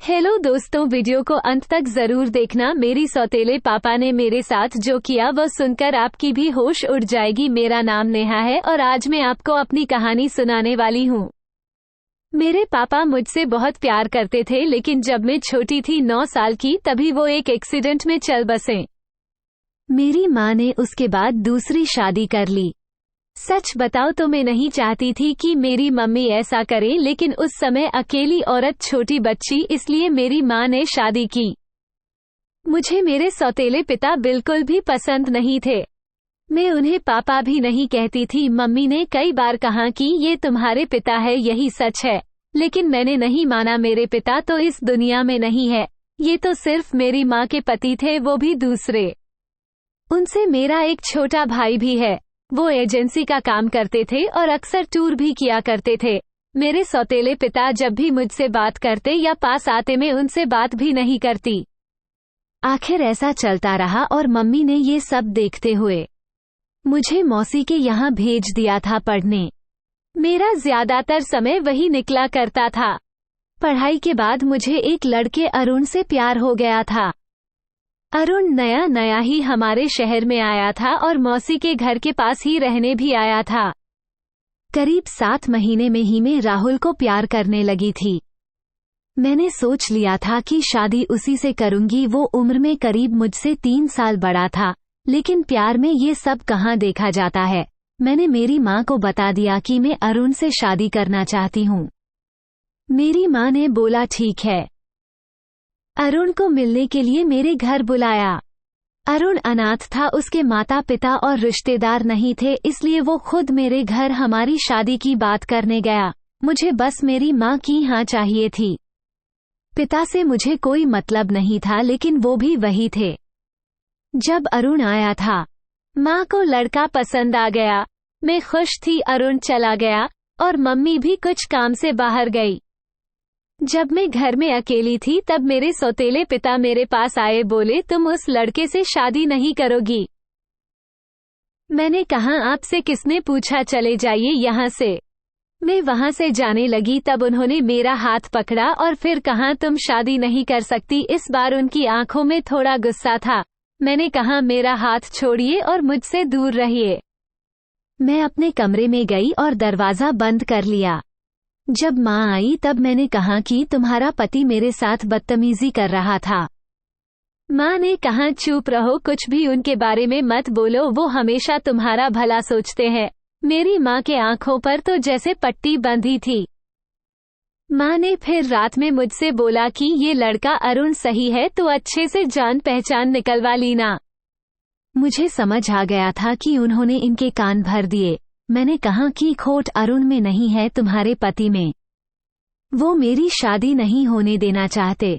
Hello दोस्तों, video को अंत तक जरूर देखना। मेरी सौतेले पापा ने मेरे साथ जो किया वो सुनकर आपकी भी होश उड़ जाएगी। मेरा नाम नेहा है और आज मैं आपको अपनी कहानी सुनाने वाली हूँ। मेरे पापा मुझसे बहुत प्यार करते थे, लेकिन जब मैं छोटी थी 9 साल की, तभी वो एक एक्सीडेंट में चल बसे। मेरी माँ ने उसके बाद दूसरी शादी कर ली। सच बताओ तो मैं नहीं चाहती थी कि मेरी मम्मी ऐसा करे, लेकिन उस समय अकेली औरत, छोटी बच्ची, इसलिए मेरी माँ ने शादी की। मुझे मेरे सौतेले पिता बिल्कुल भी पसंद नहीं थे। मैं उन्हें पापा भी नहीं कहती थी। मम्मी ने कई बार कहा कि ये तुम्हारे पिता है, यही सच है, लेकिन मैंने नहीं माना। मेरे पिता तो इस दुनिया में नहीं है, ये तो सिर्फ मेरी माँ के पति थे, वो भी दूसरे। उनसे मेरा एक छोटा भाई भी है। वो एजेंसी का काम करते थे और अक्सर टूर भी किया करते थे। मेरे सौतेले पिता जब भी मुझसे बात करते या पास आते, मैं उनसे बात भी नहीं करती। आखिर ऐसा चलता रहा और मम्मी ने ये सब देखते हुए मुझे मौसी के यहाँ भेज दिया था पढ़ने। मेरा ज्यादातर समय वही निकला करता था। पढ़ाई के बाद मुझे एक लड़के अरुण से प्यार हो गया था। अरुण नया नया ही हमारे शहर में आया था और मौसी के घर के पास ही रहने भी आया था। करीब 7 महीने में ही मैं राहुल को प्यार करने लगी थी। मैंने सोच लिया था कि शादी उसी से करूंगी। वो उम्र में करीब मुझसे 3 साल बड़ा था, लेकिन प्यार में ये सब कहाँ देखा जाता है। मैंने मेरी माँ को बता दिया कि मैं अरुण से शादी करना चाहती हूँ। मेरी माँ ने बोला ठीक है। अरुण को मिलने के लिए मेरे घर बुलाया। अरुण अनाथ था, उसके माता पिता और रिश्तेदार नहीं थे, इसलिए वो खुद मेरे घर हमारी शादी की बात करने गया। मुझे बस मेरी माँ की हाँ चाहिए थी। पिता से मुझे कोई मतलब नहीं था, लेकिन वो भी वही थे। जब अरुण आया था, माँ को लड़का पसंद आ गया। मैं खुश थी। अरुण चला गया और मम्मी भी कुछ काम से बाहर गई। जब मैं घर में अकेली थी, तब मेरे सौतेले पिता मेरे पास आए, बोले तुम उस लड़के से शादी नहीं करोगी। मैंने कहा आपसे किसने पूछा, चले जाइए यहाँ से। मैं वहाँ से जाने लगी, तब उन्होंने मेरा हाथ पकड़ा और फिर कहा तुम शादी नहीं कर सकती। इस बार उनकी आंखों में थोड़ा गुस्सा था। मैंने कहा मेरा हाथ छोड़िए और मुझसे दूर रहिए। मैं अपने कमरे में गई और दरवाजा बंद कर लिया। जब माँ आई तब मैंने कहा कि तुम्हारा पति मेरे साथ बदतमीजी कर रहा था। माँ ने कहा चुप रहो, कुछ भी उनके बारे में मत बोलो, वो हमेशा तुम्हारा भला सोचते हैं। मेरी माँ के आंखों पर तो जैसे पट्टी बंधी थी। माँ ने फिर रात में मुझसे बोला कि ये लड़का अरुण सही है, तो अच्छे से जान पहचान निकलवा लीना। मुझे समझ आ गया था कि उन्होंने इनके कान भर दिए। मैंने कहा कि खोट अरुण में नहीं है, तुम्हारे पति में। वो मेरी शादी नहीं होने देना चाहते।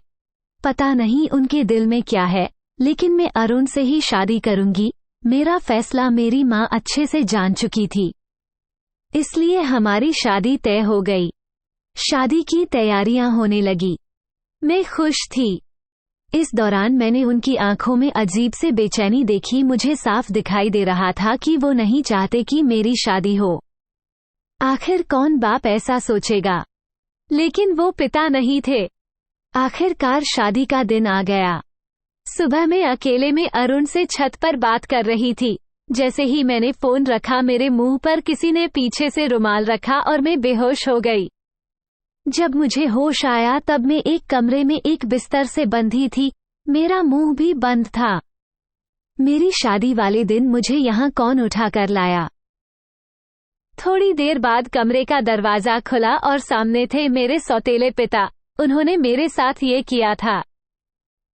पता नहीं उनके दिल में क्या है, लेकिन मैं अरुण से ही शादी करूंगी। मेरा फैसला मेरी माँ अच्छे से जान चुकी थी, इसलिए हमारी शादी तय हो गई। शादी की तैयारियां होने लगी। मैं खुश थी। इस दौरान मैंने उनकी आंखों में अजीब से बेचैनी देखी। मुझे साफ दिखाई दे रहा था कि वो नहीं चाहते कि मेरी शादी हो। आखिर कौन बाप ऐसा सोचेगा, लेकिन वो पिता नहीं थे। आखिरकार शादी का दिन आ गया। सुबह मैं अकेले में अरुण से छत पर बात कर रही थी। जैसे ही मैंने फोन रखा, मेरे मुंह पर किसी ने पीछे से रुमाल रखा और मैं बेहोश हो गई। जब मुझे होश आया तब मैं एक कमरे में एक बिस्तर से बंधी थी। मेरा मुंह भी बंद था। मेरी शादी वाले दिन मुझे यहाँ कौन उठा कर लाया? थोड़ी देर बाद कमरे का दरवाजा खुला और सामने थे मेरे सौतेले पिता। उन्होंने मेरे साथ ये किया था,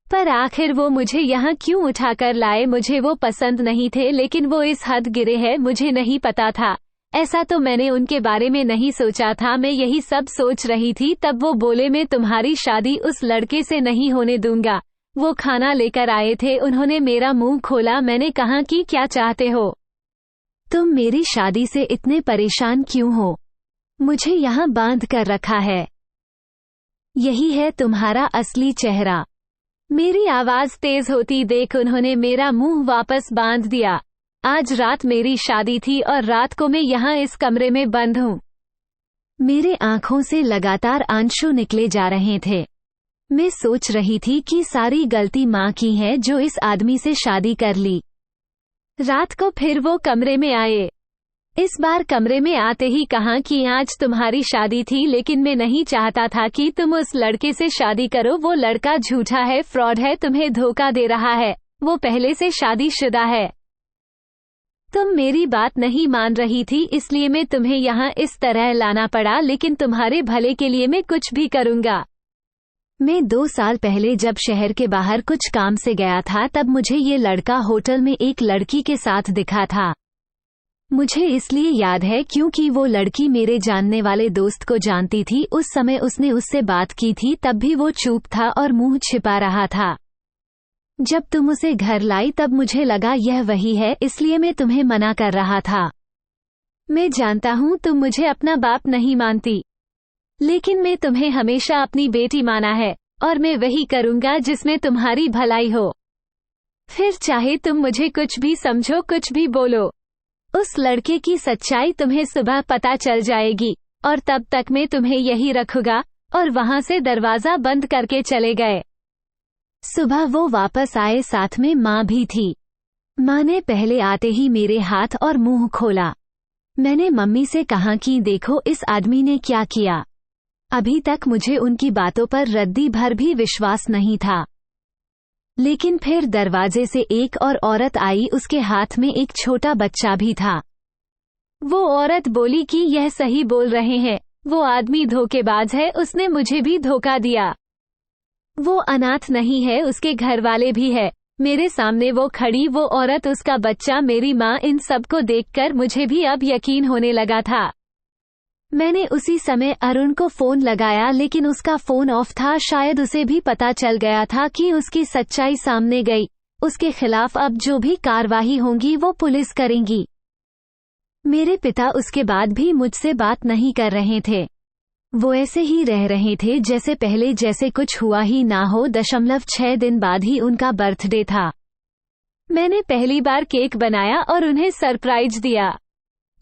पर आखिर वो मुझे यहाँ क्यों उठा कर लाए? मुझे वो पसंद नहीं थे, लेकिन वो इस हद गिरे हैं, मुझे नहीं पता था। ऐसा तो मैंने उनके बारे में नहीं सोचा था। मैं यही सब सोच रही थी, तब वो बोले मैं तुम्हारी शादी उस लड़के से नहीं होने दूंगा। वो खाना लेकर आए थे। उन्होंने मेरा मुंह खोला। मैंने कहा कि क्या चाहते हो? तुम मेरी शादी से इतने परेशान क्यों हो? मुझे यहाँ बांध कर रखा है। यही है तुम्हारा असली चेहरा। मेरी आवाज तेज होती देख उन्होंने मेरा मुंह वापस बांध दिया। आज रात मेरी शादी थी और रात को मैं यहाँ इस कमरे में बंद हूँ। मेरे आंखों से लगातार आंसू निकले जा रहे थे। मैं सोच रही थी कि सारी गलती माँ की है जो इस आदमी से शादी कर ली। रात को फिर वो कमरे में आए। इस बार कमरे में आते ही कहा कि आज तुम्हारी शादी थी, लेकिन मैं नहीं चाहता था कि तुम उस लड़के से शादी करो। वो लड़का झूठा है, फ्रॉड है, तुम्हें धोखा दे रहा है। वो पहले से शादीशुदा है। तुम मेरी बात नहीं मान रही थी, इसलिए मैं तुम्हें यहाँ इस तरह लाना पड़ा, लेकिन तुम्हारे भले के लिए मैं कुछ भी करूँगा। मैं 2 साल पहले जब शहर के बाहर कुछ काम से गया था, तब मुझे ये लड़का होटल में एक लड़की के साथ दिखा था। मुझे इसलिए याद है क्योंकि वो लड़की मेरे जानने वाले दोस्त को जानती थी। उस समय उसने उससे बात की थी, तब भी वो चुप था और मुंह छिपा रहा था। जब तुम उसे घर लाई तब मुझे लगा यह वही है, इसलिए मैं तुम्हें मना कर रहा था। मैं जानता हूँ तुम मुझे अपना बाप नहीं मानती, लेकिन मैं तुम्हें हमेशा अपनी बेटी माना है, और मैं वही करूँगा जिसमें तुम्हारी भलाई हो। फिर चाहे तुम मुझे कुछ भी समझो, कुछ भी बोलो, उस लड़के की सच्चाई तुम्हें सुबह पता चल जाएगी, और तब तक मैं तुम्हें यही रखूंगा। और वहां से दरवाजा बंद करके चले गए। सुबह वो वापस आए, साथ में माँ भी थी। माँ ने पहले आते ही मेरे हाथ और मुंह खोला। मैंने मम्मी से कहा कि देखो इस आदमी ने क्या किया। अभी तक मुझे उनकी बातों पर रद्दी भर भी विश्वास नहीं था। लेकिन फिर दरवाजे से एक और औरत आई, उसके हाथ में एक छोटा बच्चा भी था। वो औरत बोली कि यह सही बोल रहे हैं, वो आदमी धोखेबाज है, उसने मुझे भी धोखा दिया। वो अनाथ नहीं है, उसके घर वाले भी है। मेरे सामने वो खड़ी, वो औरत, उसका बच्चा, मेरी माँ, इन सबको देखकर मुझे भी अब यकीन होने लगा था। मैंने उसी समय अरुण को फोन लगाया, लेकिन उसका फोन ऑफ था। शायद उसे भी पता चल गया था कि उसकी सच्चाई सामने गई। उसके खिलाफ अब जो भी कार्रवाई होगी वो पुलिस करेंगी। मेरे पिता उसके बाद भी मुझसे बात नहीं कर रहे थे। वो ऐसे ही रह रहे थे जैसे पहले, जैसे कुछ हुआ ही ना हो। 6 दिन बाद ही उनका बर्थडे था। मैंने पहली बार केक बनाया और उन्हें सरप्राइज दिया।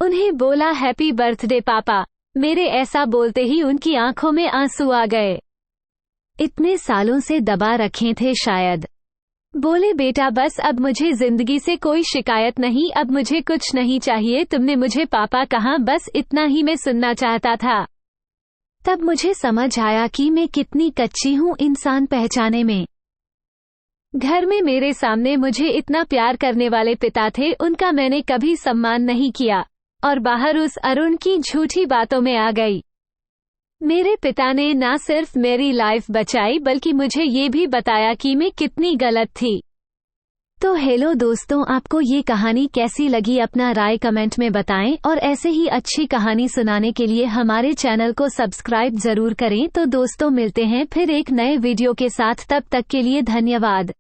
उन्हें बोला हैप्पी बर्थडे पापा। मेरे ऐसा बोलते ही उनकी आंखों में आंसू आ गए। इतने सालों से दबा रखे थे शायद। बोले बेटा बस अब मुझे जिंदगी से कोई शिकायत नहीं, अब मुझे कुछ नहीं चाहिए। तुमने मुझे पापा कहा, बस इतना ही मैं सुनना चाहता था। तब मुझे समझ आया कि मैं कितनी कच्ची हूँ इंसान पहचाने में। घर में मेरे सामने मुझे इतना प्यार करने वाले पिता थे, उनका मैंने कभी सम्मान नहीं किया, और बाहर उस अरुण की झूठी बातों में आ गई। मेरे पिता ने ना सिर्फ मेरी लाइफ बचाई, बल्कि मुझे ये भी बताया कि मैं कितनी गलत थी। तो हेलो दोस्तों, आपको ये कहानी कैसी लगी अपना राय कमेंट में बताएं, और ऐसे ही अच्छी कहानी सुनाने के लिए हमारे चैनल को सब्सक्राइब जरूर करें। तो दोस्तों मिलते हैं फिर एक नए वीडियो के साथ, तब तक के लिए धन्यवाद।